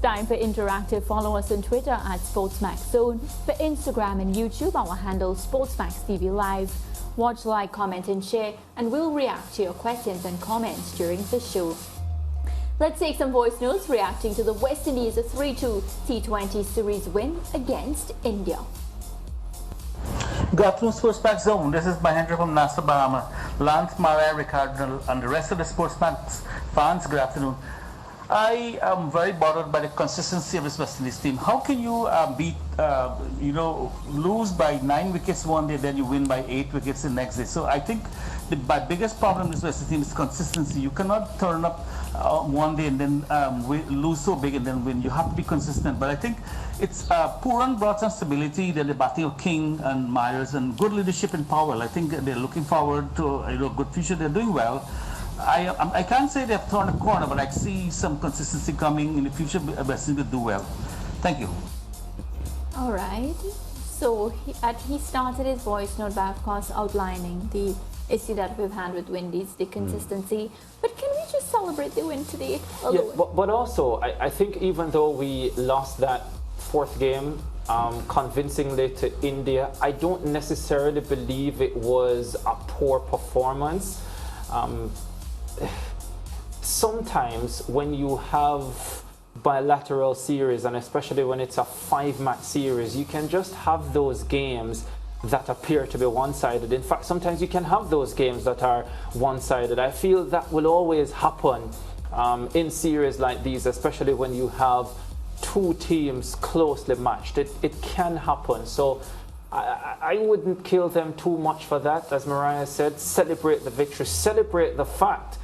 time for Interactive. Follow us on Twitter at SportsMax Zone. For Instagram and YouTube, our handle SportsMax TV Live. Watch, like, comment and share, and we'll react to your questions and comments during the show. Let's take some voice notes reacting to the West Indies' 3-2 T20 series win against India. Good afternoon, SportsMax Zone. This is Mahendra from Nassau, Bahama. Lance, Mariah, Ricardo, and the rest of the SportsMax fans, good afternoon. I am very bothered by the consistency of this West Indies team. How can you lose by 9 wickets one day, then you win by 8 wickets the next day? So I think my biggest problem with this West Indies team is consistency. You cannot turn up one day and then lose so big and then win. You have to be consistent. But I think it's Pooran brought some stability. Then the batting of King and Myers and good leadership in Powell. I think they're looking forward to a good future. They're doing well. I can't say they've turned a corner, but I see some consistency coming in the future. West Indies will do well. Thank you. All right. So he started his voice note by, of course, outlining the issue that we've had with Windies, the consistency. But can we just celebrate the win today? Yeah, but also, I think even though we lost that 4th game convincingly to India, I don't necessarily believe it was a poor performance. Sometimes when you have bilateral series, and especially when it's a 5-match series, you can just have those games that appear to be one-sided. In fact, sometimes you can have those games that are one-sided. I feel that will always happen in series like these, especially when you have 2 teams closely matched. It can happen. So I wouldn't kill them too much for that. As Mariah said, celebrate the victory, celebrate the fact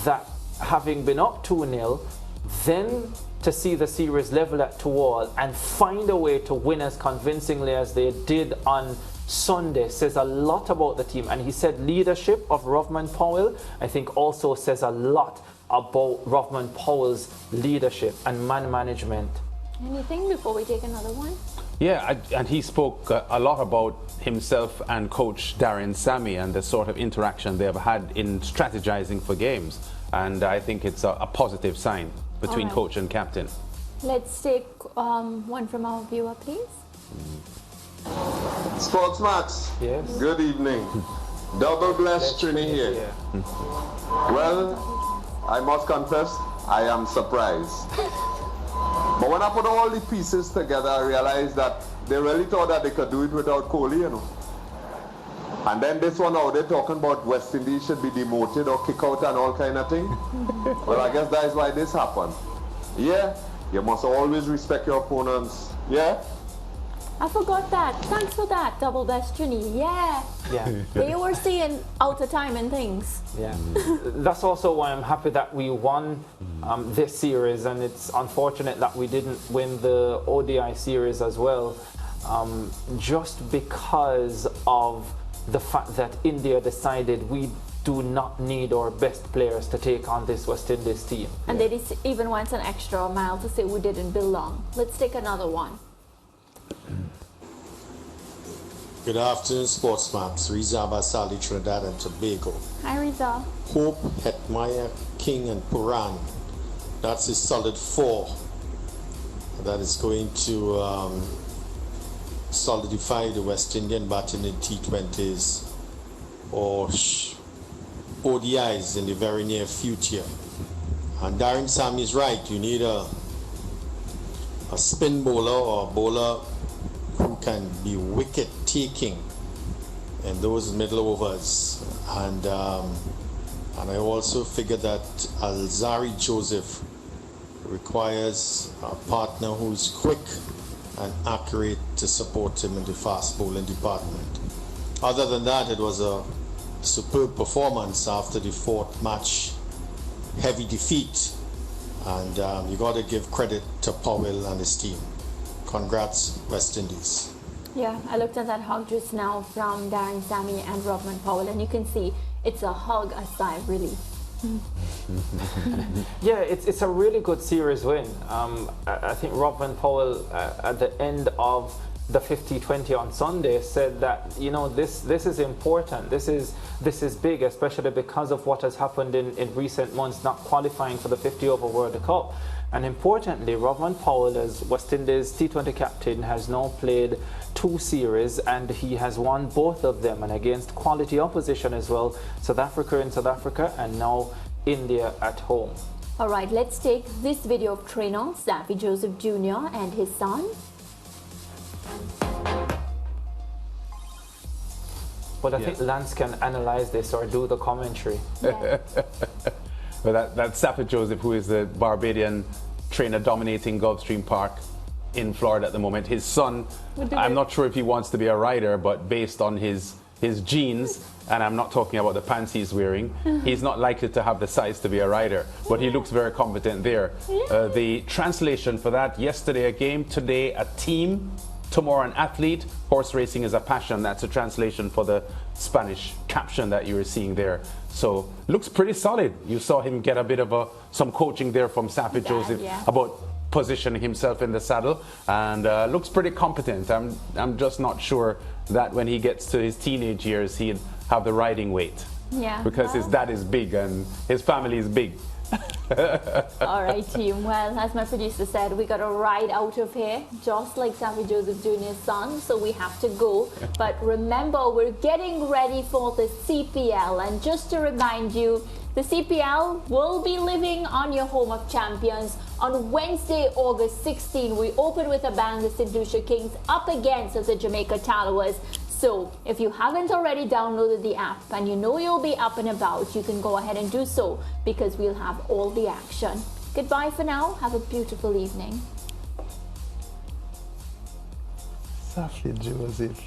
that having been up 2-0, then to see the series level at 2-all and find a way to win as convincingly as they did on Sunday says a lot about the team. And he said leadership of Rovman Powell, I think, also says a lot about Rovman Powell's leadership and man management. Anything before we take another one? Yeah, and he spoke a lot about himself and coach Darren Sammy and the sort of interaction they've had in strategizing for games. And I think it's a positive sign between coach and captain. Let's take one from our viewer, please. SportsMax, yes. Good evening. Double blessed Trini here. Well, I must confess, I am surprised. But when I put all the pieces together, I realized that they really thought that they could do it without Kohli, you know. And then this one out there talking about West Indies should be demoted or kick out and all kind of thing. Well, I guess that is why this happened. Yeah, you must always respect your opponents. Yeah? I forgot that. Thanks for that, Double Best Trini. Yeah. They were seeing out of time and things. Yeah. That's also why I'm happy that we won this series, and it's unfortunate that we didn't win the ODI series as well, just because of the fact that India decided we do not need our best players to take on this West Indies team. And they even went an extra mile to say we didn't belong. Let's take another one. Good afternoon, SportsMax. Riza Basali, Trinidad and Tobago. Hi, Riza. Hope, Hetmaya, King and Puran. That's a solid 4. That is going to solidify the West Indian batting in T20s or ODIs in the very near future. And Darren Sam is right. You need a spin bowler or a bowler who can be wicket taking in those middle overs, and I also figure that Sappy Joseph requires a partner who's quick and accurate to support him in the fast bowling department. Other than that, it was a superb performance after the 4th match heavy defeat, and you got to give credit to Powell and his team. Congrats, West Indies. Yeah, I looked at that hug just now from Darren Sammy and Rovman Powell, and you can see it's a hug, a sigh of relief. Yeah, it's a really good series win. I think Rovman Powell at the end of the 50-20 on Sunday, said that, you know, this is important. This is big, especially because of what has happened in recent months, not qualifying for the 50 over World Cup. And importantly, Rovman Powell, as West Indies T20 captain, has now played 2 series and he has won both of them, and against quality opposition as well. South Africa in South Africa and now India at home. All right, let's take this video of trainer Sappy Joseph Jr. and his son. But I think Lance can analyze this or do the commentary. Yeah. Well, that's Sappy Joseph, who is the Barbadian trainer dominating Gulfstream Park in Florida at the moment. His son, I'm not sure if he wants to be a rider, but based on his genes, and I'm not talking about the pants he's wearing, he's not likely to have the size to be a rider, but he looks very competent there. The translation for that: yesterday a game, today a team, tomorrow an athlete, horse racing is a passion. That's a translation for the Spanish caption that you were seeing there. So looks pretty solid. You saw him get a bit of some coaching there from Sappy Joseph about positioning himself in the saddle, and looks pretty competent. I'm just not sure that when he gets to his teenage years he'd have the riding weight. Yeah. Because his dad is big and his family is big. All right, team. Well, as my producer said, we got to ride out of here, just like Sappy Joseph Jr.'s son, so we have to go. But remember, we're getting ready for the CPL, and just to remind you, the CPL will be living on your home of champions. On Wednesday, August 16, we open with a bang, the St. Lucia Kings up against the Jamaica Tallowers. So if you haven't already downloaded the app and you know you'll be up and about, you can go ahead and do so, because we'll have all the action. Goodbye for now. Have a beautiful evening. Sappy Joseph.